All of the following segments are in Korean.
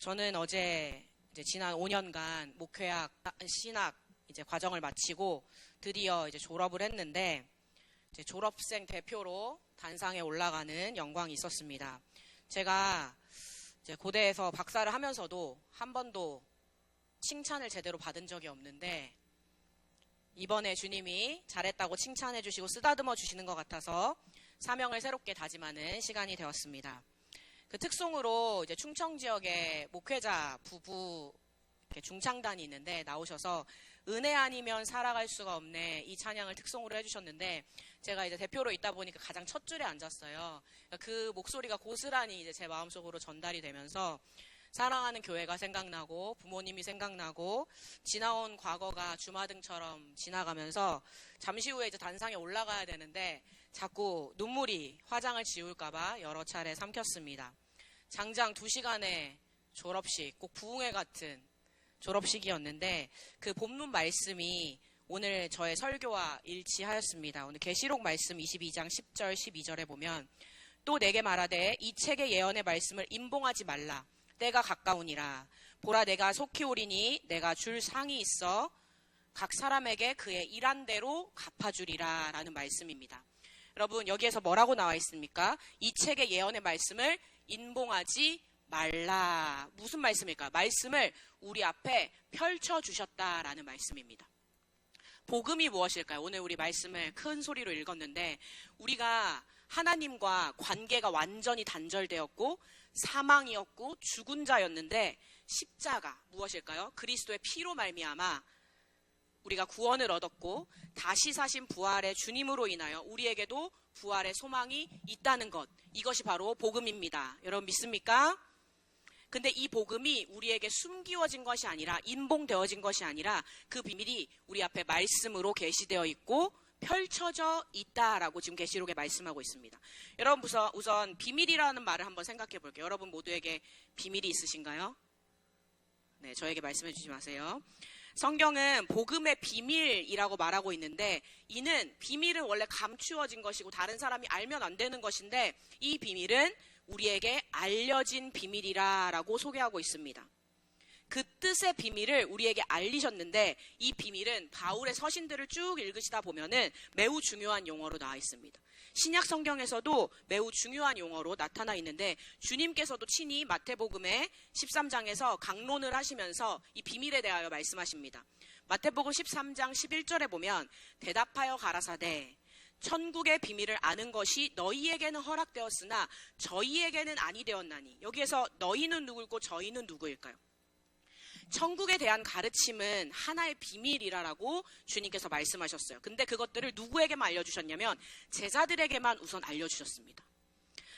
저는 어제 이제 지난 5년간 목회학, 신학 이제 과정을 마치고 드디어 이제 졸업을 했는데 이제 졸업생 대표로 단상에 올라가는 영광이 있었습니다. 제가 이제 고대에서 박사를 하면서도 한 번도 칭찬을 제대로 받은 적이 없는데 이번에 주님이 잘했다고 칭찬해 주시고 쓰다듬어 주시는 것 같아서 사명을 새롭게 다짐하는 시간이 되었습니다. 그 특송으로 이제 충청 지역에 목회자 부부 이렇게 중창단이 있는데 나오셔서 은혜 아니면 살아갈 수가 없네 이 찬양을 특송으로 해주셨는데 제가 이제 대표로 있다 보니까 가장 첫 줄에 앉았어요. 그 목소리가 고스란히 이제 제 마음속으로 전달이 되면서 사랑하는 교회가 생각나고 부모님이 생각나고 지나온 과거가 주마등처럼 지나가면서 잠시 후에 이제 단상에 올라가야 되는데 자꾸 눈물이 화장을 지울까봐 여러 차례 삼켰습니다. 장장 2시간의 졸업식, 꼭 부흥회 같은 졸업식이었는데 그 본문 말씀이 오늘 저의 설교와 일치하였습니다. 오늘 계시록 말씀 22장 10절 12절에 보면 또 내게 말하되 이 책의 예언의 말씀을 임봉하지 말라. 때가 가까우니라. 보라 내가 속히 오리니 내가 줄 상이 있어 각 사람에게 그의 일한 대로 갚아주리라 라는 말씀입니다. 여러분 여기에서 뭐라고 나와 있습니까? 이 책의 예언의 말씀을 임봉하지 말라. 무슨 말씀일까? 말씀을 우리 앞에 펼쳐주셨다라는 말씀입니다. 복음이 무엇일까요? 오늘 우리 말씀을 큰 소리로 읽었는데 우리가 하나님과 관계가 완전히 단절되었고 사망이었고 죽은 자였는데 십자가 무엇일까요? 그리스도의 피로 말미암아 우리가 구원을 얻었고 다시 사신 부활의 주님으로 인하여 우리에게도 부활의 소망이 있다는 것, 이것이 바로 복음입니다. 여러분 믿습니까? 근데 이 복음이 우리에게 숨기워진 것이 아니라 임봉되어진 것이 아니라 그 비밀이 우리 앞에 말씀으로 계시되어 있고 펼쳐져 있다라고 지금 계시록에 말씀하고 있습니다. 여러분 우선 비밀이라는 말을 한번 생각해 볼게요. 여러분 모두에게 비밀이 있으신가요? 네, 저에게 말씀해 주지 마세요. 성경은 복음의 비밀이라고 말하고 있는데 이는 비밀은 원래 감추어진 것이고 다른 사람이 알면 안 되는 것인데 이 비밀은 우리에게 알려진 비밀이라고 소개하고 있습니다. 그 뜻의 비밀을 우리에게 알리셨는데 이 비밀은 바울의 서신들을 쭉 읽으시다 보면은 매우 중요한 용어로 나와 있습니다. 신약 성경에서도 매우 중요한 용어로 나타나 있는데 주님께서도 친히 마태복음의 13장에서 강론을 하시면서 이 비밀에 대하여 말씀하십니다. 마태복음 13장 11절에 보면 대답하여 가라사대 천국의 비밀을 아는 것이 너희에게는 허락되었으나 저희에게는 아니 되었나니. 여기에서 너희는 누구일고 저희는 누구일까요? 천국에 대한 가르침은 하나의 비밀이라고 주님께서 말씀하셨어요. 근데 그것들을 누구에게만 알려주셨냐면 제자들에게만 우선 알려주셨습니다.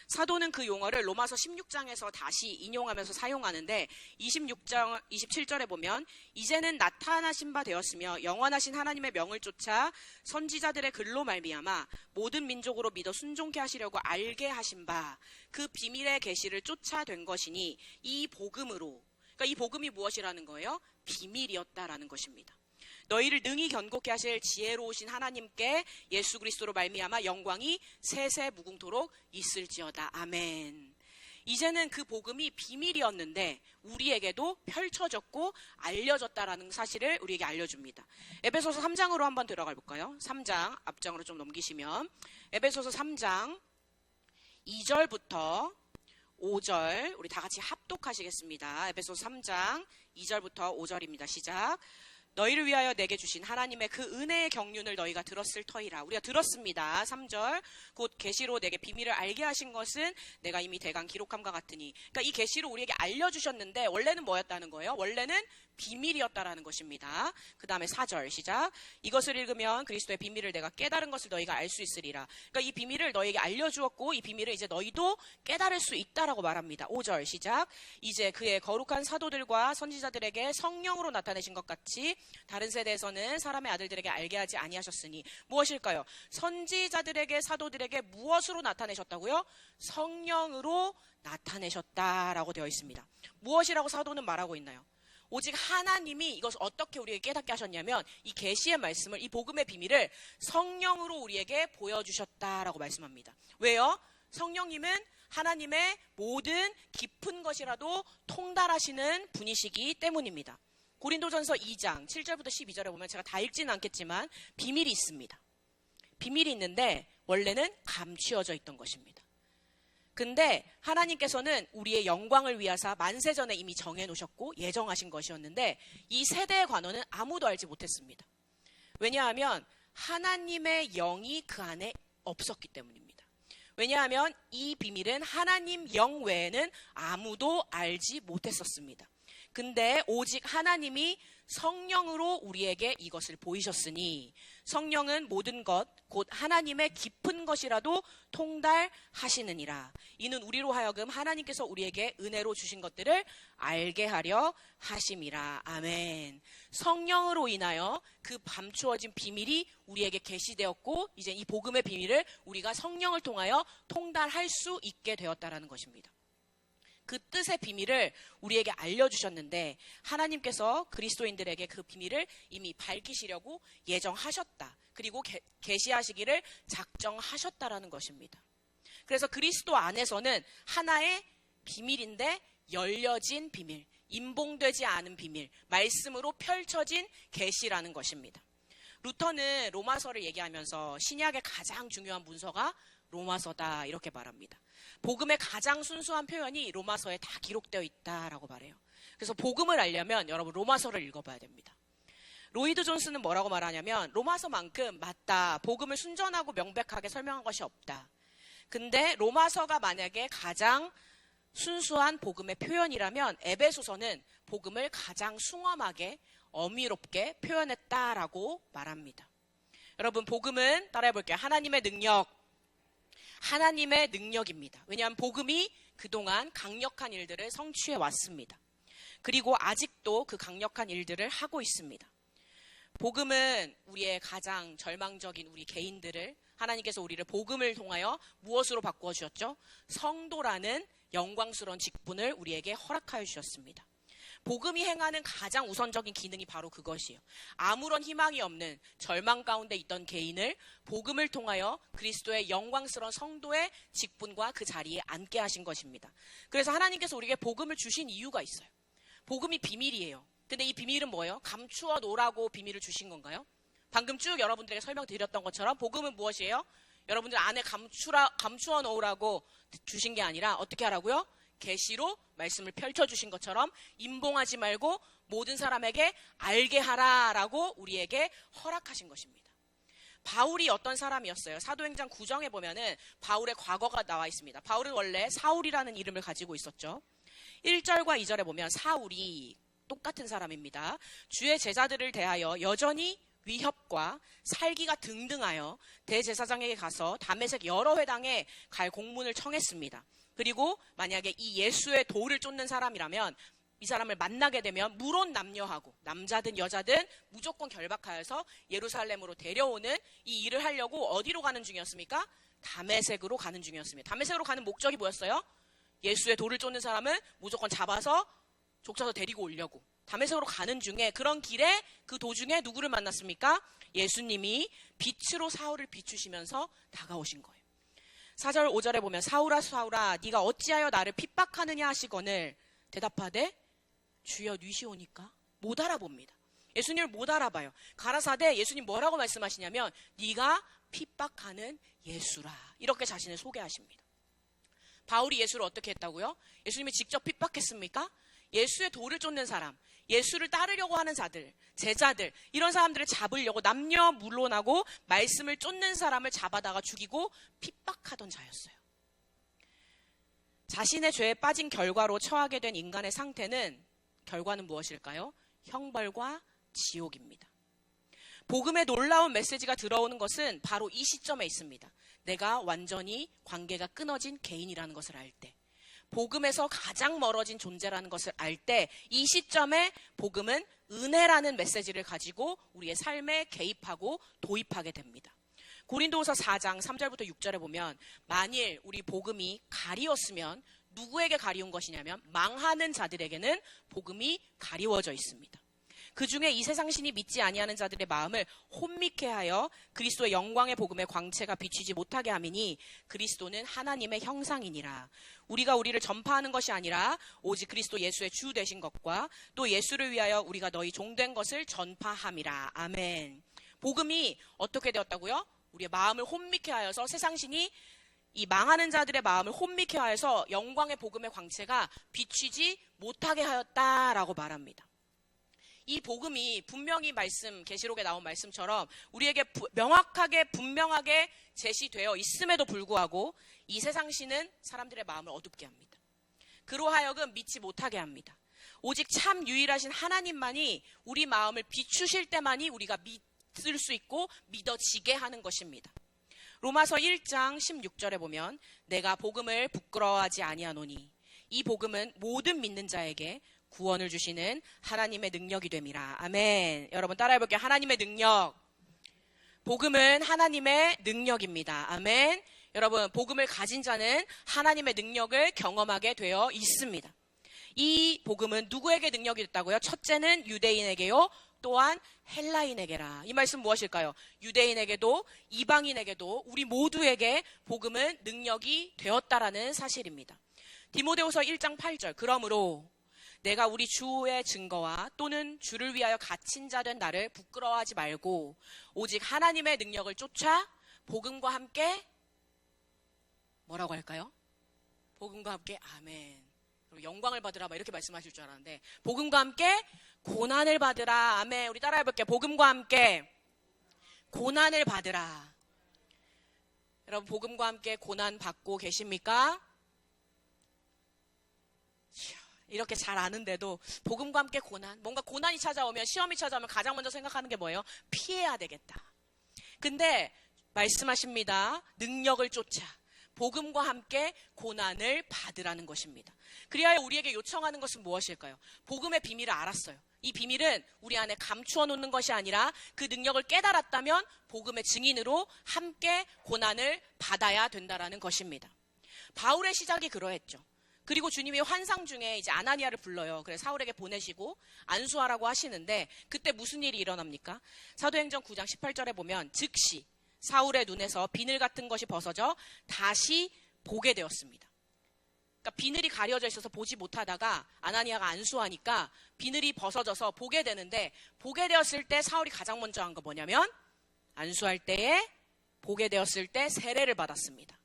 사도는 그 용어를 로마서 16장에서 다시 인용하면서 사용하는데 26장 27절에 보면 이제는 나타나신 바 되었으며 영원하신 하나님의 명을 쫓아 선지자들의 글로 말미암아 모든 민족으로 믿어 순종케 하시려고 알게 하신 바 그 비밀의 계시를 쫓아된 것이니 이 복음으로, 그러니까 이 복음이 무엇이라는 거예요? 비밀이었다라는 것입니다. 너희를 능히 견고케 하실 지혜로우신 하나님께 예수 그리스도로 말미암아 영광이 세세 무궁토록 있을지어다. 아멘. 이제는 그 복음이 비밀이었는데 우리에게도 펼쳐졌고 알려졌다라는 사실을 우리에게 알려줍니다. 에베소서 3장으로 한번 들어가 볼까요? 3장 앞장으로 좀 넘기시면 에베소서 3장 2절부터 5절 우리 다 같이 합독하시겠습니다. 에베소서 3장 2절부터 5절입니다. 시작. 너희를 위하여 내게 주신 하나님의 그 은혜의 경륜을 너희가 들었을 터이라. 우리가 들었습니다. 3절 곧 계시로 내게 비밀을 알게 하신 것은 내가 이미 대강 기록함과 같으니. 그러니까 이 계시로 우리에게 알려주셨는데 원래는 뭐였다는 거예요? 원래는 비밀이었다라는 것입니다. 그 다음에 4절 시작. 이것을 읽으면 그리스도의 비밀을 내가 깨달은 것을 너희가 알 수 있으리라. 그러니까 이 비밀을 너희에게 알려주었고 이 비밀을 이제 너희도 깨달을 수 있다라고 말합니다. 5절 시작. 이제 그의 거룩한 사도들과 선지자들에게 성령으로 나타내신 것 같이 다른 세대에서는 사람의 아들들에게 알게 하지 아니하셨으니. 무엇일까요? 선지자들에게 사도들에게 무엇으로 나타내셨다고요? 성령으로 나타내셨다라고 되어 있습니다. 무엇이라고 사도는 말하고 있나요? 오직 하나님이 이것을 어떻게 우리에게 깨닫게 하셨냐면 이 계시의 말씀을, 이 복음의 비밀을 성령으로 우리에게 보여주셨다라고 말씀합니다. 왜요? 성령님은 하나님의 모든 깊은 것이라도 통달하시는 분이시기 때문입니다. 고린도전서 2장 7절부터 12절에 보면 제가 다 읽지는 않겠지만 비밀이 있습니다. 비밀이 있는데 원래는 감추어져 있던 것입니다. 근데 하나님께서는 우리의 영광을 위하사 만세전에 이미 정해놓으셨고 예정하신 것이었는데 이 세대의 관원은 아무도 알지 못했습니다. 왜냐하면 하나님의 영이 그 안에 없었기 때문입니다. 왜냐하면 이 비밀은 하나님 영 외에는 아무도 알지 못했었습니다. 근데 오직 하나님이 성령으로 우리에게 이것을 보이셨으니 성령은 모든 것 곧 하나님의 깊은 것이라도 통달하시느니라. 이는 우리로 하여금 하나님께서 우리에게 은혜로 주신 것들을 알게 하려 하심이라. 아멘. 성령으로 인하여 그 감추어진 비밀이 우리에게 계시되었고 이제 이 복음의 비밀을 우리가 성령을 통하여 통달할 수 있게 되었다라는 것입니다. 그 뜻의 비밀을 우리에게 알려주셨는데 하나님께서 그리스도인들에게 그 비밀을 이미 밝히시려고 예정하셨다. 그리고 계시하시기를 작정하셨다라는 것입니다. 그래서 그리스도 안에서는 하나의 비밀인데 열려진 비밀, 임봉되지 않은 비밀, 말씀으로 펼쳐진 계시라는 것입니다. 루터는 로마서를 얘기하면서 신약의 가장 중요한 문서가 로마서다 이렇게 말합니다. 복음의 가장 순수한 표현이 로마서에 다 기록되어 있다라고 말해요. 그래서 복음을 알려면 여러분 로마서를 읽어봐야 됩니다. 로이드 존스는 뭐라고 말하냐면 로마서만큼 맞다. 복음을 순전하고 명백하게 설명한 것이 없다. 근데 로마서가 만약에 가장 순수한 복음의 표현이라면 에베소서는 복음을 가장 숭엄하게 어미롭게 표현했다라고 말합니다. 여러분 복음은 따라해볼게요. 하나님의 능력입니다. 왜냐하면 복음이 그동안 강력한 일들을 성취해 왔습니다. 그리고 아직도 그 강력한 일들을 하고 있습니다. 복음은 우리의 가장 절망적인 우리 개인들을 하나님께서 우리를 복음을 통하여 무엇으로 바꾸어 주셨죠? 성도라는 영광스러운 직분을 우리에게 허락하여 주셨습니다. 복음이 행하는 가장 우선적인 기능이 바로 그것이에요. 아무런 희망이 없는 절망 가운데 있던 개인을 복음을 통하여 그리스도의 영광스러운 성도의 직분과 그 자리에 앉게 하신 것입니다. 그래서 하나님께서 우리에게 복음을 주신 이유가 있어요. 복음이 비밀이에요. 근데 이 비밀은 뭐예요? 감추어 놓으라고 비밀을 주신 건가요? 방금 쭉 여러분들에게 설명드렸던 것처럼 복음은 무엇이에요? 여러분들 안에 감추어 놓으라고 주신 게 아니라 어떻게 하라고요? 계시로 말씀을 펼쳐주신 것처럼 임봉하지 말고 모든 사람에게 알게 하라라고 우리에게 허락하신 것입니다. 바울이 어떤 사람이었어요? 사도행전 9장에 보면은 바울의 과거가 나와 있습니다. 바울은 원래 사울이라는 이름을 가지고 있었죠. 1절과 2절에 보면 사울이 똑같은 사람입니다. 주의 제자들을 대하여 여전히 위협과 살기가 등등하여 대제사장에게 가서 다메섹 여러 회당에 갈 공문을 청했습니다. 그리고 만약에 이 예수의 도를 쫓는 사람이라면 이 사람을 만나게 되면 물론 남녀하고 남자든 여자든 무조건 결박하여서 예루살렘으로 데려오는 이 일을 하려고 어디로 가는 중이었습니까? 다메섹으로 가는 중이었습니다. 다메섹으로 가는 목적이 뭐였어요? 예수의 도를 쫓는 사람은 무조건 잡아서 족쳐서 데리고 오려고 다메섹으로 가는 중에 그런 길에 그 도중에 누구를 만났습니까? 예수님이 빛으로 사울을 비추시면서 다가오신 거예요. 4절 5절에 보면 사울아 사울아 네가 어찌하여 나를 핍박하느냐 하시거늘 대답하되 주여 뉘시오니까 못 알아봅니다. 예수님을 못 알아봐요. 가라사대 예수님 뭐라고 말씀하시냐면 네가 핍박하는 예수라 이렇게 자신을 소개하십니다. 바울이 예수를 어떻게 했다고요? 예수님이 직접 핍박했습니까? 예수의 도를 쫓는 사람, 예수를 따르려고 하는 자들, 제자들 이런 사람들을 잡으려고 남녀 물론하고 말씀을 쫓는 사람을 잡아다가 죽이고 핍박하던 자였어요. 자신의 죄에 빠진 결과로 처하게 된 인간의 상태는 결과는 무엇일까요? 형벌과 지옥입니다. 복음의 놀라운 메시지가 들어오는 것은 바로 이 시점에 있습니다. 내가 완전히 관계가 끊어진 개인이라는 것을 알 때, 복음에서 가장 멀어진 존재라는 것을 알 때 이 시점에 복음은 은혜라는 메시지를 가지고 우리의 삶에 개입하고 도입하게 됩니다. 고린도후서 4장 3절부터 6절에 보면 만일 우리 복음이 가리웠으면 누구에게 가리운 것이냐면 망하는 자들에게는 복음이 가리워져 있습니다. 그 중에 이 세상 신이 믿지 아니하는 자들의 마음을 혼미케 하여 그리스도의 영광의 복음의 광채가 비치지 못하게 함이니 그리스도는 하나님의 형상이니라. 우리가 우리를 전파하는 것이 아니라 오직 그리스도 예수의 주 되신 것과 또 예수를 위하여 우리가 너희 종된 것을 전파함이라. 아멘. 복음이 어떻게 되었다고요? 우리의 마음을 혼미케 하여서 세상 신이 이 망하는 자들의 마음을 혼미케 하여서 영광의 복음의 광채가 비치지 못하게 하였다라고 말합니다. 이 복음이 분명히 계시록에 나온 말씀처럼 우리에게 명확하게 분명하게 제시되어 있음에도 불구하고 이 세상 신은 사람들의 마음을 어둡게 합니다. 그로하여금 믿지 못하게 합니다. 오직 참 유일하신 하나님만이 우리 마음을 비추실 때만이 우리가 믿을 수 있고 믿어지게 하는 것입니다. 로마서 1장 16절에 보면 내가 복음을 부끄러워하지 아니하노니 이 복음은 모든 믿는 자에게 구원을 주시는 하나님의 능력이 됨이라. 아멘. 여러분 따라해볼게요. 하나님의 능력. 복음은 하나님의 능력입니다. 아멘. 여러분 복음을 가진 자는 하나님의 능력을 경험하게 되어 있습니다. 이 복음은 누구에게 능력이 됐다고요? 첫째는 유대인에게요. 또한 헬라인에게라. 이 말씀 무엇일까요? 유대인에게도 이방인에게도 우리 모두에게 복음은 능력이 되었다라는 사실입니다. 디모데후서 1장 8절. 그러므로 내가 우리 주의 증거와 또는 주를 위하여 갇힌 자 된 나를 부끄러워하지 말고 오직 하나님의 능력을 쫓아 복음과 함께 뭐라고 할까요? 복음과 함께 아멘. 영광을 받으라 막 이렇게 말씀하실 줄 알았는데 복음과 함께 고난을 받으라. 아멘. 우리 따라해볼게요. 복음과 함께 고난을 받으라. 여러분 복음과 함께 고난 받고 계십니까? 이렇게 잘 아는데도 복음과 함께 고난, 뭔가 고난이 찾아오면 시험이 찾아오면 가장 먼저 생각하는 게 뭐예요? 피해야 되겠다. 근데 말씀하십니다. 능력을 쫓아 복음과 함께 고난을 받으라는 것입니다. 그리하여 우리에게 요청하는 것은 무엇일까요? 복음의 비밀을 알았어요. 이 비밀은 우리 안에 감추어 놓는 것이 아니라 그 능력을 깨달았다면 복음의 증인으로 함께 고난을 받아야 된다라는 것입니다. 바울의 시작이 그러했죠. 그리고 주님이 환상 중에 이제 아나니아를 불러요. 그래서 사울에게 보내시고 안수하라고 하시는데 그때 무슨 일이 일어납니까? 사도행전 9장 18절에 보면 즉시 사울의 눈에서 비늘 같은 것이 벗어져 다시 보게 되었습니다. 그러니까 비늘이 가려져 있어서 보지 못하다가 아나니아가 안수하니까 비늘이 벗어져서 보게 되는데 보게 되었을 때 사울이 가장 먼저 한 거 뭐냐면 안수할 때에 보게 되었을 때 세례를 받았습니다.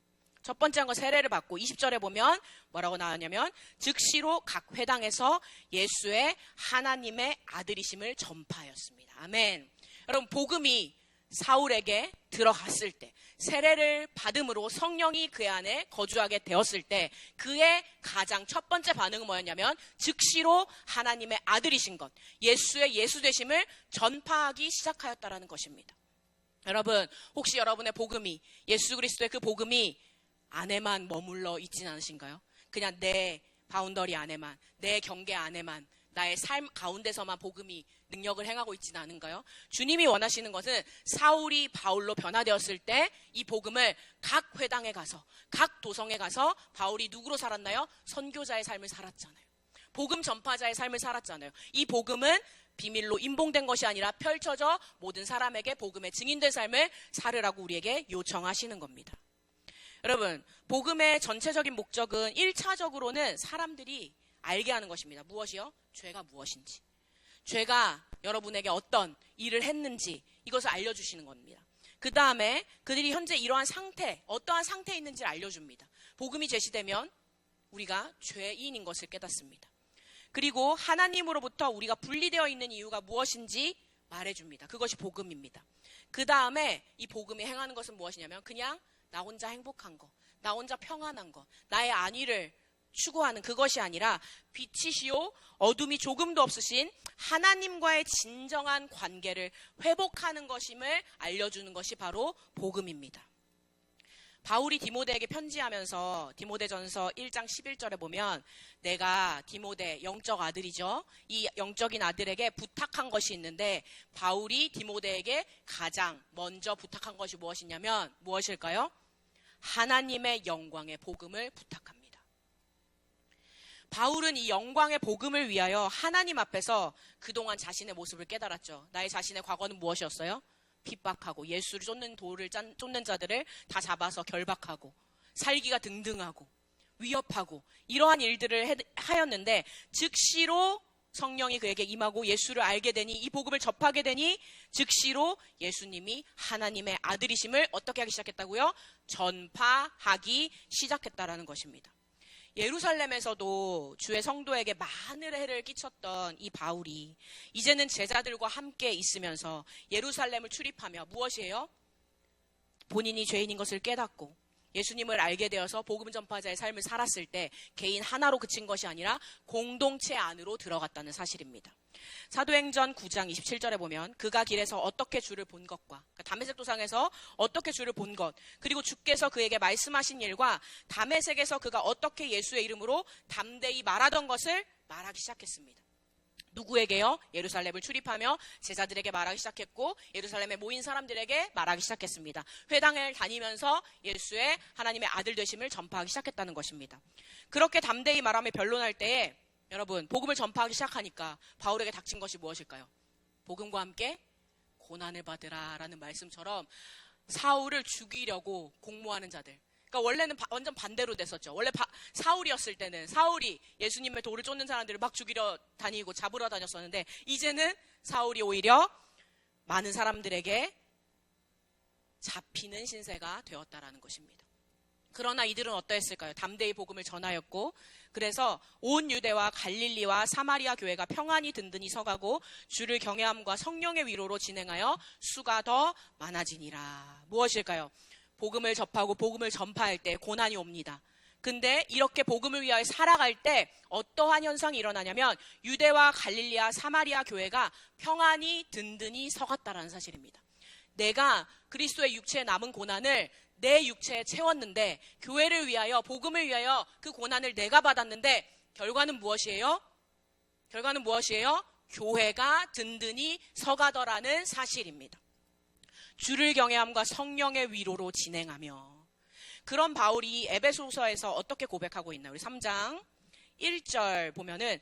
첫 번째 한 거 세례를 받고 20절에 보면 뭐라고 나왔냐면 즉시로 각 회당에서 예수의 하나님의 아들이심을 전파하였습니다. 아멘. 여러분 복음이 사울에게 들어갔을 때 세례를 받음으로 성령이 그의 안에 거주하게 되었을 때 그의 가장 첫 번째 반응은 뭐였냐면 즉시로 하나님의 아들이신 것 예수의 예수 되심을 전파하기 시작하였다라는 것입니다. 여러분 혹시 여러분의 복음이 예수 그리스도의 그 복음이 안에만 머물러 있진 않으신가요? 그냥 내 바운더리 안에만 내 경계 안에만 나의 삶 가운데서만 복음이 능력을 행하고 있지는 않은가요? 주님이 원하시는 것은 사울이 바울로 변화되었을 때 이 복음을 각 회당에 가서 각 도성에 가서 바울이 누구로 살았나요? 선교자의 삶을 살았잖아요. 복음 전파자의 삶을 살았잖아요. 이 복음은 비밀로 임봉된 것이 아니라 펼쳐져 모든 사람에게 복음의 증인될 삶을 살으라고 우리에게 요청하시는 겁니다. 여러분 복음의 전체적인 목적은 1차적으로는 사람들이 알게 하는 것입니다. 무엇이요? 죄가 무엇인지 죄가 여러분에게 어떤 일을 했는지 이것을 알려주시는 겁니다. 그 다음에 그들이 현재 이러한 상태 어떠한 상태에 있는지를 알려줍니다. 복음이 제시되면 우리가 죄인인 것을 깨닫습니다. 그리고 하나님으로부터 우리가 분리되어 있는 이유가 무엇인지 말해줍니다. 그것이 복음입니다. 그 다음에 이 복음이 행하는 것은 무엇이냐면 그냥 나 혼자 행복한 거, 나 혼자 평안한 거, 나의 안위를 추구하는 그것이 아니라 빛이시오 어둠이 조금도 없으신 하나님과의 진정한 관계를 회복하는 것임을 알려주는 것이 바로 복음입니다. 바울이 디모데에게 편지하면서 디모데전서 1장 11절에 보면 내가 디모데 영적 아들이죠. 이 영적인 아들에게 부탁한 것이 있는데 바울이 디모데에게 가장 먼저 부탁한 것이 무엇이냐면 무엇일까요? 하나님의 영광의 복음을 부탁합니다. 바울은 이 영광의 복음을 위하여 하나님 앞에서 그동안 자신의 모습을 깨달았죠. 나의 자신의 과거는 무엇이었어요? 핍박하고 예수를 쫓는 돌을 쫓는 자들을 다 잡아서 결박하고 살기가 등등하고 위협하고 이러한 일들을 하였는데 즉시로 성령이 그에게 임하고 예수를 알게 되니 이 복음을 접하게 되니 즉시로 예수님이 하나님의 아들이심을 어떻게 하기 시작했다고요? 전파하기 시작했다라는 것입니다. 예루살렘에서도 주의 성도에게 많은 해를 끼쳤던 이 바울이 이제는 제자들과 함께 있으면서 예루살렘을 출입하며 무엇이에요? 본인이 죄인인 것을 깨닫고 예수님을 알게 되어서 복음 전파자의 삶을 살았을 때 개인 하나로 그친 것이 아니라 공동체 안으로 들어갔다는 사실입니다. 사도행전 9장 27절에 보면 그가 길에서 어떻게 주를 본 것과 그러니까 다메섹 도상에서 어떻게 주를 본 것 그리고 주께서 그에게 말씀하신 일과 다메섹에서 그가 어떻게 예수의 이름으로 담대히 말하던 것을 말하기 시작했습니다. 누구에게요? 예루살렘을 출입하며 제자들에게 말하기 시작했고 예루살렘에 모인 사람들에게 말하기 시작했습니다. 회당을 다니면서 예수의 하나님의 아들 되심을 전파하기 시작했다는 것입니다. 그렇게 담대히 말하며 변론할 때에 여러분 복음을 전파하기 시작하니까 바울에게 닥친 것이 무엇일까요? 복음과 함께 고난을 받으라 라는 말씀처럼 사울을 죽이려고 공모하는 자들, 그러니까 원래는 완전 반대로 됐었죠. 원래 사울이었을 때는 사울이 예수님의 돌을 쫓는 사람들을 막 죽이러 다니고 잡으러 다녔었는데 이제는 사울이 오히려 많은 사람들에게 잡히는 신세가 되었다라는 것입니다. 그러나 이들은 어떠했을까요? 담대히 복음을 전하였고 그래서 온 유대와 갈릴리와 사마리아 교회가 평안히 든든히 서가고 주를 경외함과 성령의 위로로 진행하여 수가 더 많아지니라. 무엇일까요? 복음을 접하고 복음을 전파할 때 고난이 옵니다. 근데 이렇게 복음을 위하여 살아갈 때 어떠한 현상이 일어나냐면 유대와 갈릴리아 사마리아 교회가 평안히 든든히 서갔다라는 사실입니다. 내가 그리스도의 육체에 남은 고난을 내 육체에 채웠는데 교회를 위하여 복음을 위하여 그 고난을 내가 받았는데 결과는 무엇이에요? 결과는 무엇이에요? 교회가 든든히 서가더라는 사실입니다. 주를 경외함과 성령의 위로로 진행하며 그런 바울이 에베소서에서 어떻게 고백하고 있나요? 우리 3장 1절 보면은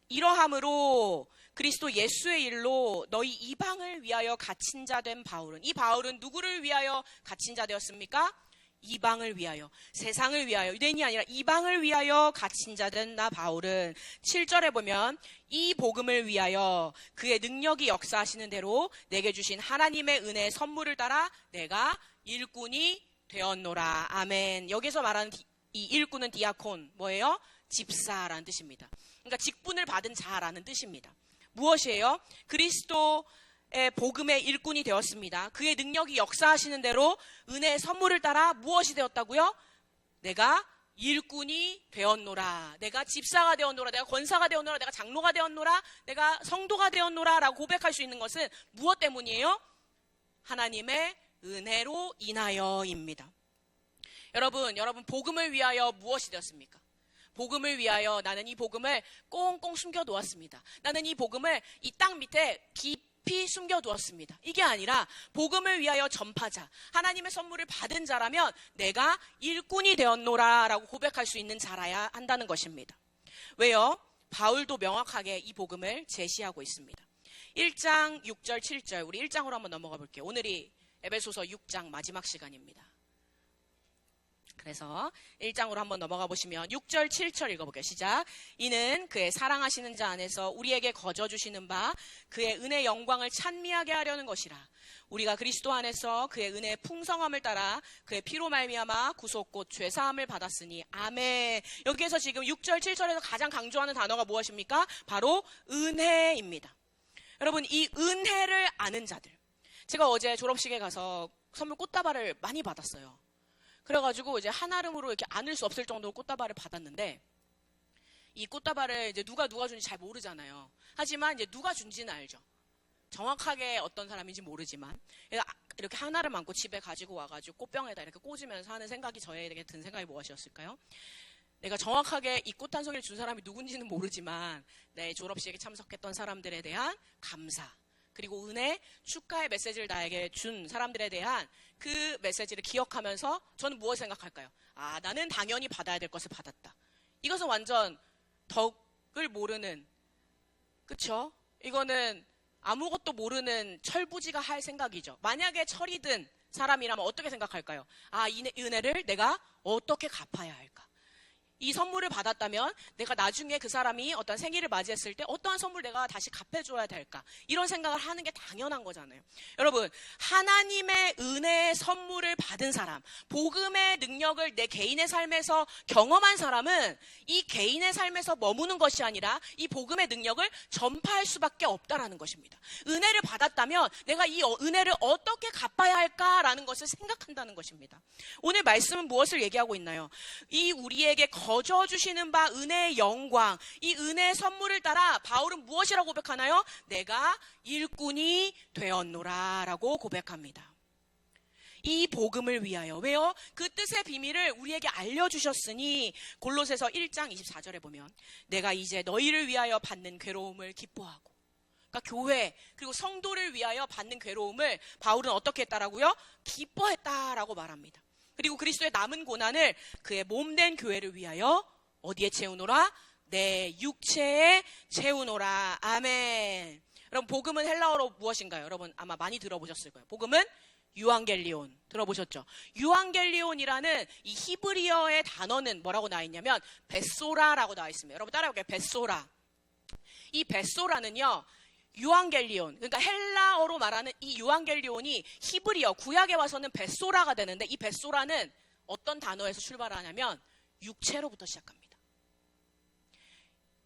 이러함으로 그리스도 예수의 일로 너희 이방을 위하여 갇힌 자 된 바울은 이 바울은 누구를 위하여 갇힌 자 되었습니까? 이방을 위하여 세상을 위하여 유대인이 아니라 이방을 위하여 갇힌 자 된 나 바울은 7절에 보면 이 복음을 위하여 그의 능력이 역사하시는 대로 내게 주신 하나님의 은혜의 선물을 따라 내가 일꾼이 되었노라. 아멘. 여기서 말하는 이 일꾼은 디아콘 뭐예요? 집사라는 뜻입니다. 그러니까 직분을 받은 자라는 뜻입니다. 무엇이에요? 그리스도의 복음의 일꾼이 되었습니다. 그의 능력이 역사하시는 대로 은혜의 선물을 따라 무엇이 되었다고요? 내가 일꾼이 되었노라. 내가 집사가 되었노라. 내가 권사가 되었노라. 내가 장로가 되었노라. 내가 성도가 되었노라 라고 고백할 수 있는 것은 무엇 때문이에요? 하나님의 은혜로 인하여입니다. 여러분 복음을 위하여 무엇이 되었습니까? 복음을 위하여 나는 이 복음을 꽁꽁 숨겨두었습니다. 나는 이 복음을 이 땅 밑에 깊이 숨겨두었습니다. 이게 아니라 복음을 위하여 전파자, 하나님의 선물을 받은 자라면 내가 일꾼이 되었노라 라고 고백할 수 있는 자라야 한다는 것입니다. 왜요? 바울도 명확하게 이 복음을 제시하고 있습니다. 1장 6절 7절 우리 1장으로 한번 넘어가 볼게요. 오늘이 에베소서 6장 마지막 시간입니다. 그래서 1장으로 한번 넘어가 보시면 6절 7절 읽어볼게요. 시작. 이는 그의 사랑하시는 자 안에서 우리에게 거저 주시는 바 그의 은혜 영광을 찬미하게 하려는 것이라. 우리가 그리스도 안에서 그의 은혜의 풍성함을 따라 그의 피로 말미암아 구속 곧 죄사함을 받았으니 아멘. 여기에서 지금 6절 7절에서 가장 강조하는 단어가 무엇입니까? 바로 은혜입니다. 여러분 이 은혜를 아는 자들, 제가 어제 졸업식에 가서 선물 꽃다발을 많이 받았어요. 그래가지고 이제 한아름으로 이렇게 안을 수 없을 정도로 꽃다발을 받았는데 이 꽃다발을 이제 누가 준지 잘 모르잖아요. 하지만 이제 누가 준지는 알죠. 정확하게 어떤 사람인지 모르지만 이렇게 한아름 안고 집에 가지고 와가지고 꽃병에다 이렇게 꽂으면서 하는 생각이 저에게 든 생각이 무엇이었을까요? 내가 정확하게 이 꽃 한 송이를 준 사람이 누군지는 모르지만 내 졸업식에 참석했던 사람들에 대한 감사 그리고 은혜, 축하의 메시지를 나에게 준 사람들에 대한 그 메시지를 기억하면서 저는 무엇을 생각할까요? 아, 나는 당연히 받아야 될 것을 받았다. 이것은 완전 덕을 모르는, 그쵸? 이거는 아무것도 모르는 철부지가 할 생각이죠. 만약에 철이 든 사람이라면 어떻게 생각할까요? 아, 이 은혜를 내가 어떻게 갚아야 할까? 이 선물을 받았다면 내가 나중에 그 사람이 어떤 생일을 맞이했을 때 어떠한 선물 내가 다시 갚아줘야 될까? 이런 생각을 하는 게 당연한 거잖아요. 여러분, 하나님의 은혜의 선물을 받은 사람, 복음의 능력을 내 개인의 삶에서 경험한 사람은 이 개인의 삶에서 머무는 것이 아니라 이 복음의 능력을 전파할 수밖에 없다라는 것입니다. 은혜를 받았다면 내가 이 은혜를 어떻게 갚아야 할까라는 것을 생각한다는 것입니다. 오늘 말씀은 무엇을 얘기하고 있나요? 이 우리에게 거저 주시는 바 은혜의 영광, 이 은혜의 선물을 따라 바울은 무엇이라고 고백하나요? 내가 일꾼이 되었노라 라고 고백합니다. 이 복음을 위하여. 왜요? 그 뜻의 비밀을 우리에게 알려주셨으니 골로새서 1장 24절에 보면 내가 이제 너희를 위하여 받는 괴로움을 기뻐하고, 그러니까 교회 그리고 성도를 위하여 받는 괴로움을 바울은 어떻게 했다라고요? 기뻐했다라고 말합니다. 그리고 그리스도의 남은 고난을 그의 몸된 교회를 위하여 어디에 채우노라? 내 육체에 채우노라. 아멘. 여러분, 복음은 헬라어로 무엇인가요? 여러분 아마 많이 들어보셨을 거예요. 복음은 유앙겔리온. 들어보셨죠? 유앙겔리온이라는 이 히브리어의 단어는 뭐라고 나와 있냐면 벳소라라고 나와 있습니다. 여러분 따라해볼게요. 벳소라. 이 벳소라는요, 유앙겔리온, 그러니까 헬라어로 말하는 이 유앙겔리온이 히브리어 구약에 와서는 벳소라가 되는데, 이 벳소라는 어떤 단어에서 출발하냐면 육체로부터 시작합니다.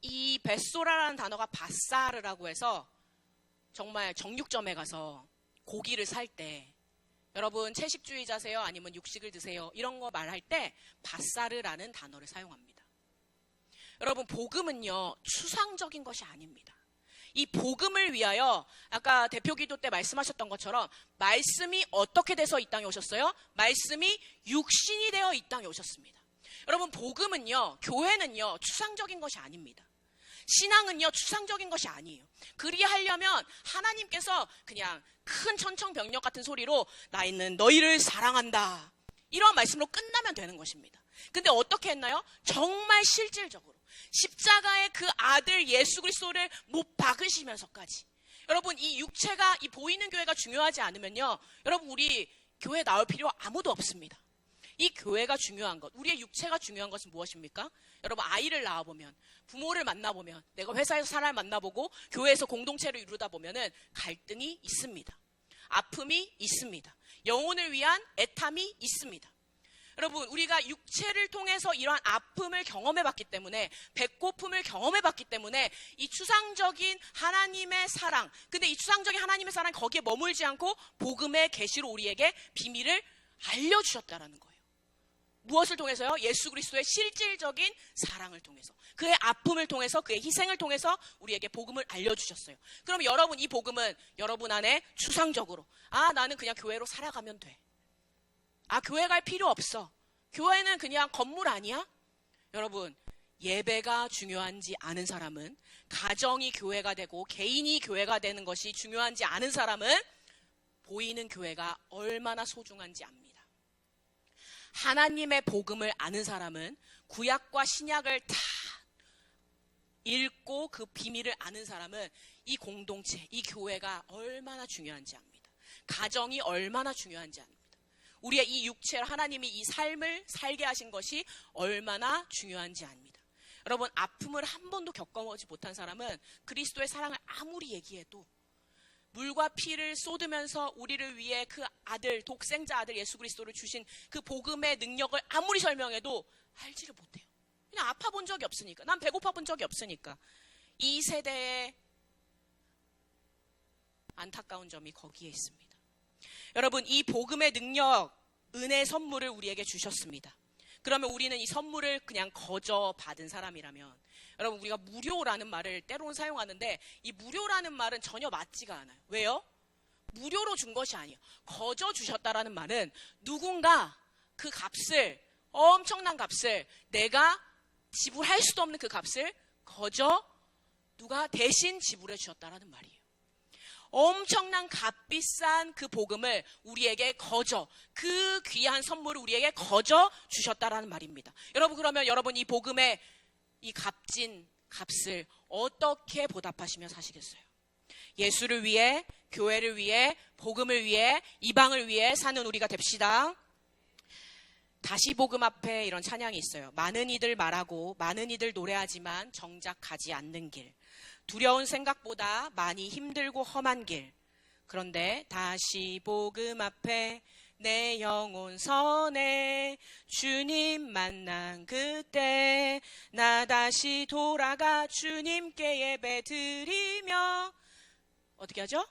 이 벳소라라는 단어가 바사르라고 해서 정말 정육점에 가서 고기를 살 때, 여러분 채식주의자세요? 아니면 육식을 드세요? 이런 거 말할 때 바사르라는 단어를 사용합니다. 여러분, 복음은요 추상적인 것이 아닙니다. 이 복음을 위하여 아까 대표기도 때 말씀하셨던 것처럼 말씀이 어떻게 돼서 이 땅에 오셨어요? 말씀이 육신이 되어 이 땅에 오셨습니다. 여러분, 복음은요, 교회는요 추상적인 것이 아닙니다. 신앙은요 추상적인 것이 아니에요. 그리하려면 하나님께서 그냥 큰 천청병력 같은 소리로 나 있는 너희를 사랑한다, 이런 말씀으로 끝나면 되는 것입니다. 근데 어떻게 했나요? 정말 실질적으로 십자가의 그 아들 예수 그리스도를 못 박으시면서까지. 여러분, 이 육체가, 이 보이는 교회가 중요하지 않으면요, 여러분 우리 교회 나올 필요 아무도 없습니다. 이 교회가 중요한 것, 우리의 육체가 중요한 것은 무엇입니까? 여러분, 아이를 낳아보면, 부모를 만나보면, 내가 회사에서 사람을 만나보고 교회에서 공동체를 이루다 보면은 갈등이 있습니다. 아픔이 있습니다. 영혼을 위한 애탐이 있습니다. 여러분, 우리가 육체를 통해서 이러한 아픔을 경험해봤기 때문에, 배고픔을 경험해봤기 때문에 이 추상적인 하나님의 사랑, 근데 이 추상적인 하나님의 사랑이 거기에 머물지 않고 복음의 계시로 우리에게 비밀을 알려주셨다라는 거예요. 무엇을 통해서요? 예수 그리스도의 실질적인 사랑을 통해서, 그의 아픔을 통해서, 그의 희생을 통해서 우리에게 복음을 알려주셨어요. 그럼 여러분, 이 복음은 여러분 안에 추상적으로, 아, 나는 그냥 교회로 살아가면 돼, 아, 교회 갈 필요 없어, 교회는 그냥 건물 아니야? 여러분, 예배가 중요한지 아는 사람은, 가정이 교회가 되고 개인이 교회가 되는 것이 중요한지 아는 사람은 보이는 교회가 얼마나 소중한지 압니다. 하나님의 복음을 아는 사람은 구약과 신약을 다 읽고 그 비밀을 아는 사람은 이 공동체, 이 교회가 얼마나 중요한지 압니다. 가정이 얼마나 중요한지 압니다. 우리의 이 육체로 하나님이 이 삶을 살게 하신 것이 얼마나 중요한지 압니다. 여러분, 아픔을 한 번도 겪어보지 못한 사람은 그리스도의 사랑을 아무리 얘기해도, 물과 피를 쏟으면서 우리를 위해 그 아들, 독생자 아들 예수 그리스도를 주신 그 복음의 능력을 아무리 설명해도 알지를 못해요. 그냥 아파 본 적이 없으니까, 난 배고파 본 적이 없으니까. 이 세대의 안타까운 점이 거기에 있습니다. 여러분, 이 복음의 능력, 은혜의 선물을 우리에게 주셨습니다. 그러면 우리는 이 선물을 그냥 거저 받은 사람이라면, 여러분, 우리가 무료라는 말을 때로는 사용하는데 이 무료라는 말은 전혀 맞지가 않아요. 왜요? 무료로 준 것이 아니에요. 거저 주셨다라는 말은 누군가 그 값을, 엄청난 값을, 내가 지불할 수도 없는 그 값을 거저 누가 대신 지불해 주셨다라는 말이에요. 엄청난 값비싼 그 복음을 우리에게 거저, 그 귀한 선물을 우리에게 거저 주셨다라는 말입니다. 여러분, 그러면 여러분 이 복음의 이 값진 값을 어떻게 보답하시며 사시겠어요? 예수를 위해, 교회를 위해, 복음을 위해, 이방을 위해 사는 우리가 됩시다. 다시 복음 앞에 이런 찬양이 있어요. 많은 이들 말하고 많은 이들 노래하지만 정작 가지 않는 길. 두려운 생각보다 많이 힘들고 험한 길. 그런데 다시 복음 앞에 내 영혼 선해 주님 만난 그때 나 다시 돌아가 주님께 예배 드리며 어떻게 하죠?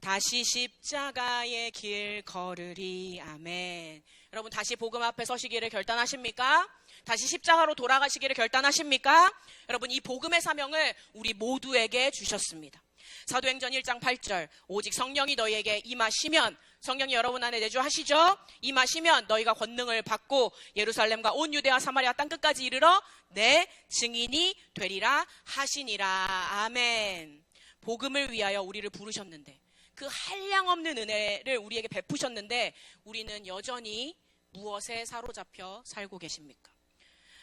다시 십자가의 길 걸으리. 아멘. 여러분 다시 복음 앞에 서시기를 결단하십니까? 다시 십자가로 돌아가시기를 결단하십니까? 여러분 이 복음의 사명을 우리 모두에게 주셨습니다. 사도행전 1장 8절 오직 성령이 너희에게 임하시면, 성령이 여러분 안에 내주하시죠? 임하시면 너희가 권능을 받고 예루살렘과 온 유대와 사마리아 땅끝까지 이르러 내 증인이 되리라 하시니라. 아멘. 복음을 위하여 우리를 부르셨는데, 그 한량없는 은혜를 우리에게 베푸셨는데 우리는 여전히 무엇에 사로잡혀 살고 계십니까?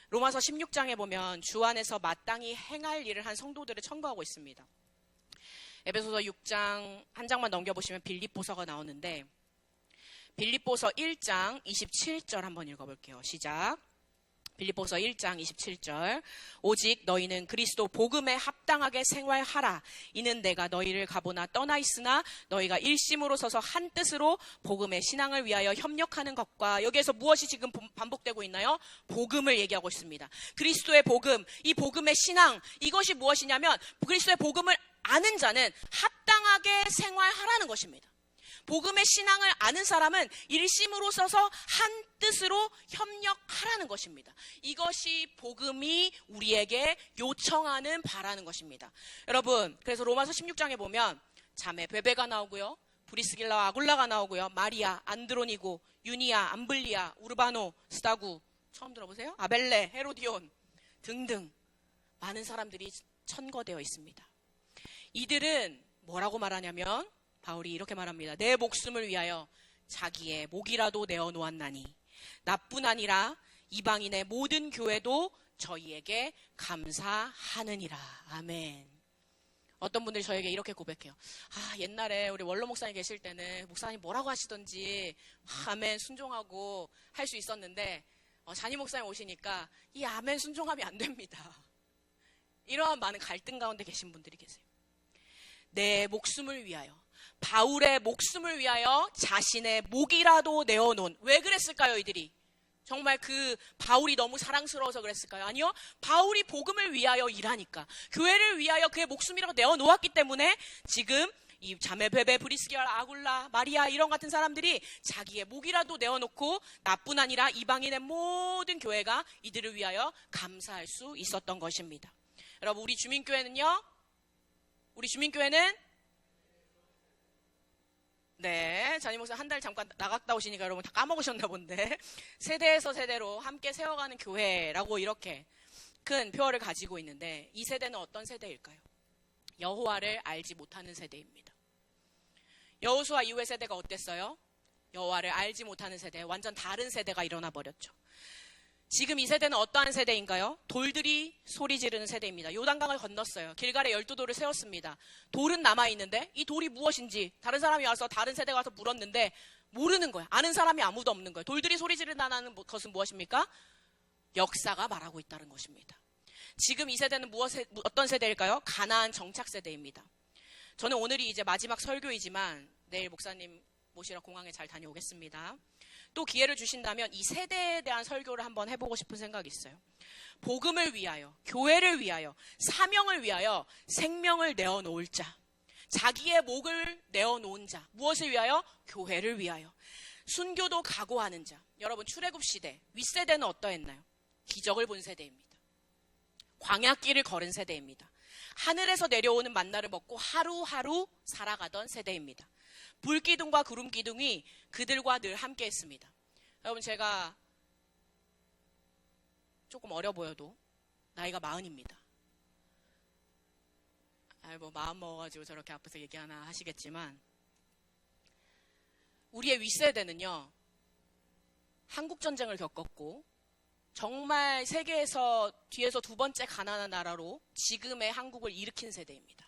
로마서 16장에 보면 주 안에서 마땅히 행할 일을 한 성도들을 청구하고 있습니다. 에베소서 6장 한 장만 넘겨보시면 빌립보서가 나오는데, 빌립보서 1장 27절 한번 읽어볼게요. 시작. 빌립보서 1장 27절 오직 너희는 그리스도 복음에 합당하게 생활하라. 이는 내가 너희를 가보나 떠나 있으나 너희가 일심으로 서서 한 뜻으로 복음의 신앙을 위하여 협력하는 것과, 여기에서 무엇이 지금 반복되고 있나요? 복음을 얘기하고 있습니다. 그리스도의 복음, 이 복음의 신앙, 이것이 무엇이냐면 그리스도의 복음을 아는 자는 합당하게 생활하라는 것입니다. 복음의 신앙을 아는 사람은 일심으로 서서 한 뜻으로 협력하라는 것입니다. 이것이 복음이 우리에게 요청하는 바라는 것입니다. 여러분, 그래서 로마서 16장에 보면 자매 베베가 나오고요, 브리스길라와 아굴라가 나오고요, 마리아, 안드로니고, 유니아, 암블리아, 우르바노, 스다구, 처음 들어보세요? 아벨레, 헤로디온 등등 많은 사람들이 천거되어 있습니다. 이들은 뭐라고 말하냐면 바울이 이렇게 말합니다. 내 목숨을 위하여 자기의 목이라도 내어놓았나니 나뿐 아니라 이방인의 모든 교회도 저희에게 감사하느니라. 아멘. 어떤 분들이 저에게 이렇게 고백해요. 옛날에 우리 원로 목사님 계실 때는 목사님 뭐라고 하시던지 아멘 순종하고 할 수 있었는데 잔이 목사님 오시니까 이 아멘 순종함이 안 됩니다. 이러한 많은 갈등 가운데 계신 분들이 계세요. 내 목숨을 위하여, 바울의 목숨을 위하여 자신의 목이라도 내어놓은, 왜 그랬을까요 이들이? 정말 그 바울이 너무 사랑스러워서 그랬을까요? 아니요, 바울이 복음을 위하여 일하니까, 교회를 위하여 그의 목숨이라도 내어놓았기 때문에 지금 이 자매 베베, 브리스기알, 아굴라, 마리아 이런 같은 사람들이 자기의 목이라도 내어놓고 나뿐 아니라 이방인의 모든 교회가 이들을 위하여 감사할 수 있었던 것입니다. 여러분 우리 주민교회는요, 네, 잔이 목사 한 달 잠깐 나갔다 오시니까 여러분 다 까먹으셨나 본데, 세대에서 세대로 함께 세워가는 교회라고 이렇게 큰 표어를 가지고 있는데, 이 세대는 어떤 세대일까요? 여호와를 알지 못하는 세대입니다. 여호수아 이후의 세대가 어땠어요? 여호와를 알지 못하는 세대, 완전 다른 세대가 일어나 버렸죠. 지금 이 세대는 어떠한 세대인가요? 돌들이 소리 지르는 세대입니다. 요단강을 건넜어요. 길갈에 12돌을 세웠습니다. 돌은 남아있는데 이 돌이 무엇인지 다른 사람이 와서, 다른 세대가 와서 물었는데 모르는 거예요. 아는 사람이 아무도 없는 거예요. 돌들이 소리 지른다는 것은 무엇입니까? 역사가 말하고 있다는 것입니다. 지금 이 세대는 어떤 세대일까요? 가나안 정착 세대입니다. 저는 오늘이 이제 마지막 설교이지만 내일 목사님 모시러 공항에 잘 다녀오겠습니다. 또 기회를 주신다면 이 세대에 대한 설교를 한번 해보고 싶은 생각이 있어요. 복음을 위하여, 교회를 위하여, 사명을 위하여 생명을 내어놓을 자, 자기의 목을 내어놓은 자, 무엇을 위하여? 교회를 위하여. 순교도 각오하는 자. 여러분 출애굽 시대, 윗세대는 어떠했나요? 기적을 본 세대입니다. 광야길을 걸은 세대입니다. 하늘에서 내려오는 만나를 먹고 하루하루 살아가던 세대입니다. 불기둥과 구름기둥이 그들과 늘 함께 했습니다. 여러분 제가 조금 어려 보여도 나이가 40입니다. 마음 먹어가지고 저렇게 앞에서 얘기하나 하시겠지만, 우리의 윗세대는요, 한국전쟁을 겪었고 정말 세계에서 뒤에서 두 번째 가난한 나라로 지금의 한국을 일으킨 세대입니다.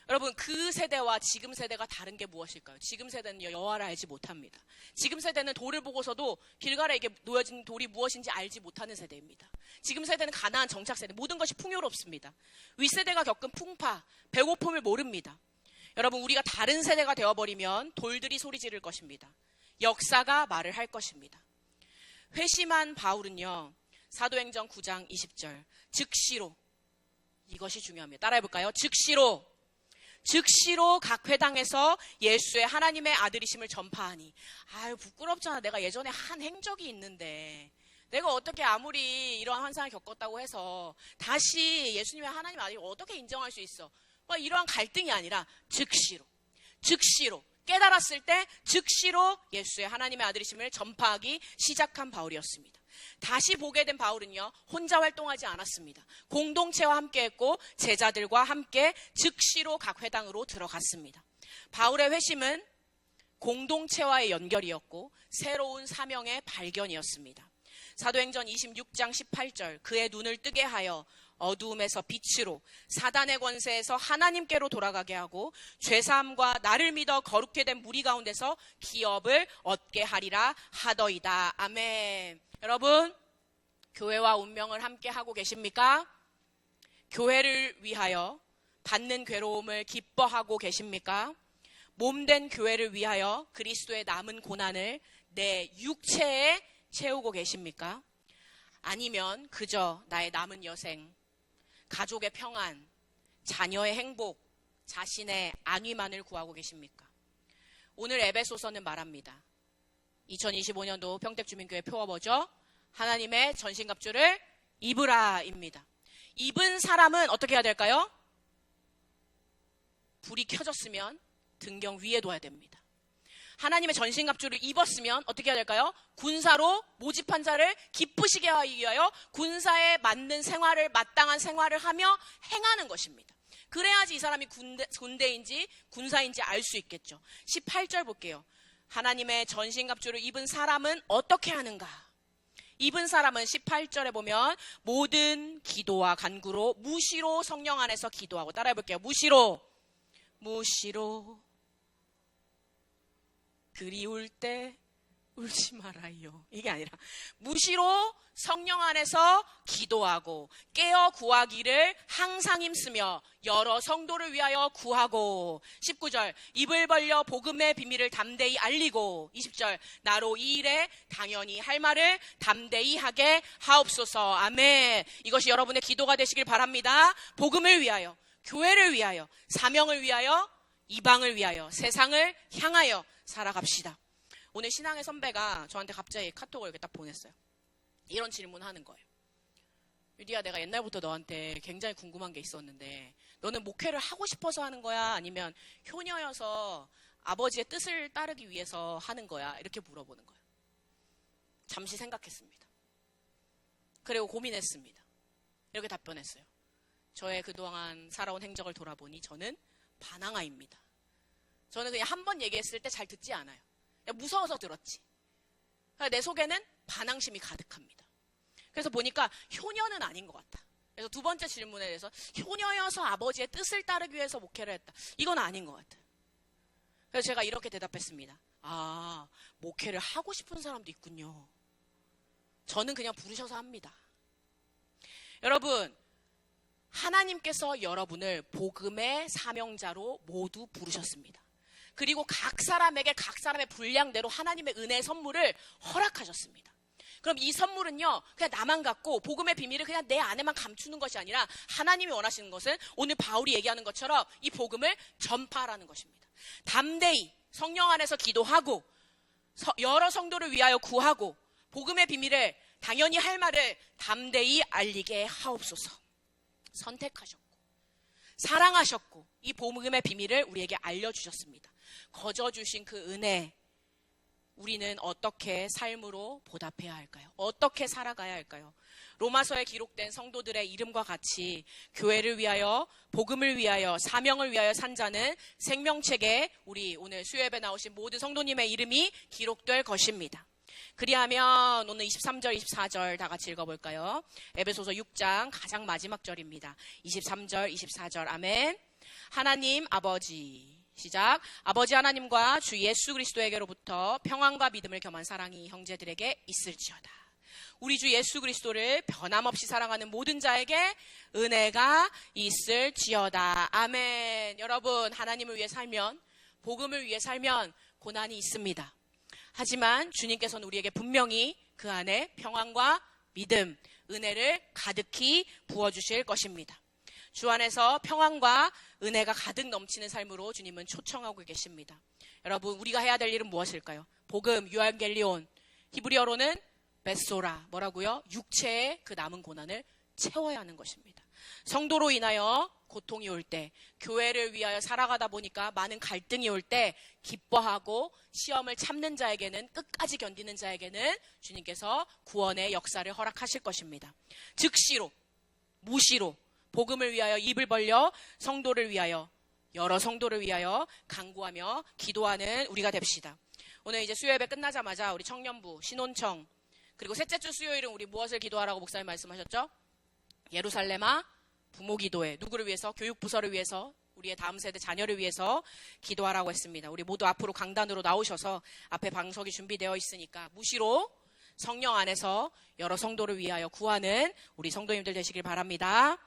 여러분, 그 세대와 지금 세대가 다른 게 무엇일까요? 지금 세대는 여호와를 알지 못합니다. 지금 세대는 돌을 보고서도 길가라에 놓여진 돌이 무엇인지 알지 못하는 세대입니다. 지금 세대는 가나안 정착 세대, 모든 것이 풍요롭습니다. 윗세대가 겪은 풍파, 배고픔을 모릅니다. 여러분, 우리가 다른 세대가 되어버리면 돌들이 소리 지를 것입니다. 역사가 말을 할 것입니다. 회심한 바울은요, 사도행전 9장 20절, 즉시로, 이것이 중요합니다. 따라해볼까요? 즉시로 각 회당에서 예수의 하나님의 아들이심을 전파하니. 아유, 부끄럽잖아. 내가 예전에 한 행적이 있는데 내가 어떻게 아무리 이러한 환상을 겪었다고 해서 다시 예수님의 하나님의 아들을 어떻게 인정할 수 있어? 이러한 갈등이 아니라 즉시로 깨달았을 때 즉시로 예수의 하나님의 아들이심을 전파하기 시작한 바울이었습니다. 다시 보게 된 바울은요, 혼자 활동하지 않았습니다. 공동체와 함께했고 제자들과 함께 즉시로 각 회당으로 들어갔습니다. 바울의 회심은 공동체와의 연결이었고 새로운 사명의 발견이었습니다. 사도행전 26장 18절, 그의 눈을 뜨게 하여 어두움에서 빛으로 사단의 권세에서 하나님께로 돌아가게 하고 죄사함과 나를 믿어 거룩게 된 무리 가운데서 기업을 얻게 하리라 하더이다. 아멘. 여러분, 교회와 운명을 함께 하고 계십니까? 교회를 위하여 받는 괴로움을 기뻐하고 계십니까? 몸된 교회를 위하여 그리스도의 남은 고난을 내 육체에 채우고 계십니까? 아니면 그저 나의 남은 여생, 가족의 평안, 자녀의 행복, 자신의 안위만을 구하고 계십니까? 오늘 에베소서는 말합니다. 2025년도 평택주민교회 표어버죠? 하나님의 전신갑주를 입으라입니다. 입은 사람은 어떻게 해야 될까요? 불이 켜졌으면 등경 위에 둬야 됩니다. 하나님의 전신갑주를 입었으면 어떻게 해야 될까요? 군사로 모집한 자를 기쁘시게 하기 위하여 군사에 맞는 생활을, 마땅한 생활을 하며 행하는 것입니다. 그래야지 이 사람이 군대인지 군사인지 알 수 있겠죠. 18절 볼게요. 하나님의 전신갑주를 입은 사람은 어떻게 하는가? 입은 사람은 18절에 보면 모든 기도와 간구로 무시로 성령 안에서 기도하고, 따라해 볼게요. 무시로 그리울 때 울지 말아요. 이게 아니라 무시로 성령 안에서 기도하고 깨어 구하기를 항상 힘쓰며 여러 성도를 위하여 구하고. 19절, 입을 벌려 복음의 비밀을 담대히 알리고. 20절, 나로 이 일에 당연히 할 말을 담대히 하게 하옵소서. 아멘. 이것이 여러분의 기도가 되시길 바랍니다. 복음을 위하여, 교회를 위하여, 사명을 위하여, 이방을 위하여, 세상을 향하여 살아갑시다. 오늘 신앙의 선배가 저한테 갑자기 카톡을 이렇게 딱 보냈어요. 이런 질문하는 거예요. 유디야, 내가 옛날부터 너한테 굉장히 궁금한 게 있었는데 너는 목회를 하고 싶어서 하는 거야? 아니면 효녀여서 아버지의 뜻을 따르기 위해서 하는 거야? 이렇게 물어보는 거예요. 잠시 생각했습니다. 그리고 고민했습니다. 이렇게 답변했어요. 저의 그동안 살아온 행적을 돌아보니 저는 반항아입니다. 저는 그냥 한 번 얘기했을 때 잘 듣지 않아요. 그냥 무서워서 들었지. 내 속에는 반항심이 가득합니다. 그래서 보니까 효녀는 아닌 것 같다. 그래서 두 번째 질문에 대해서 효녀여서 아버지의 뜻을 따르기 위해서 목회를 했다. 이건 아닌 것 같아요. 그래서 제가 이렇게 대답했습니다. 아, 목회를 하고 싶은 사람도 있군요. 저는 그냥 부르셔서 합니다. 여러분, 하나님께서 여러분을 복음의 사명자로 모두 부르셨습니다. 그리고 각 사람에게 각 사람의 분량대로 하나님의 은혜의 선물을 허락하셨습니다. 그럼 이 선물은요, 그냥 나만 갖고 복음의 비밀을 그냥 내 안에만 감추는 것이 아니라 하나님이 원하시는 것은 오늘 바울이 얘기하는 것처럼 이 복음을 전파하라는 것입니다. 담대히 성령 안에서 기도하고 여러 성도를 위하여 구하고 복음의 비밀을, 당연히 할 말을 담대히 알리게 하옵소서. 선택하셨고 사랑하셨고 이 복음의 비밀을 우리에게 알려주셨습니다. 거저주신 그 은혜, 우리는 어떻게 삶으로 보답해야 할까요? 어떻게 살아가야 할까요? 로마서에 기록된 성도들의 이름과 같이 교회를 위하여, 복음을 위하여, 사명을 위하여 산 자는 생명책에 우리 오늘 수요예배 나오신 모든 성도님의 이름이 기록될 것입니다. 그리하면 오늘 23절, 24절 다 같이 읽어볼까요? 에베소서 6장 가장 마지막 절입니다. 23절, 24절 아멘. 하나님 아버지 시작. 아버지 하나님과 주 예수 그리스도에게로부터 평안과 믿음을 겸한 사랑이 형제들에게 있을지어다. 우리 주 예수 그리스도를 변함없이 사랑하는 모든 자에게 은혜가 있을지어다. 아멘. 여러분, 하나님을 위해 살면, 복음을 위해 살면 고난이 있습니다. 하지만 주님께서는 우리에게 분명히 그 안에 평안과 믿음, 은혜를 가득히 부어주실 것입니다. 주 안에서 평안과 은혜가 가득 넘치는 삶으로 주님은 초청하고 계십니다. 여러분, 우리가 해야 될 일은 무엇일까요? 복음, 유앙겔리온, 히브리어로는 베소라, 뭐라고요? 육체의 그 남은 고난을 채워야 하는 것입니다. 성도로 인하여 고통이 올 때, 교회를 위하여 살아가다 보니까 많은 갈등이 올 때 기뻐하고 시험을 참는 자에게는, 끝까지 견디는 자에게는 주님께서 구원의 역사를 허락하실 것입니다. 즉시로, 무시로 복음을 위하여 입을 벌려 성도를 위하여, 여러 성도를 위하여 간구하며 기도하는 우리가 됩시다. 오늘 이제 수요예배 끝나자마자 우리 청년부, 신혼청, 그리고 셋째 주 수요일은 우리 무엇을 기도하라고 목사님 말씀하셨죠? 예루살렘아 부모 기도회. 누구를 위해서? 교육부서를 위해서, 우리의 다음 세대 자녀를 위해서 기도하라고 했습니다. 우리 모두 앞으로 강단으로 나오셔서 앞에 방석이 준비되어 있으니까 무시로 성령 안에서 여러 성도를 위하여 구하는 우리 성도님들 되시길 바랍니다.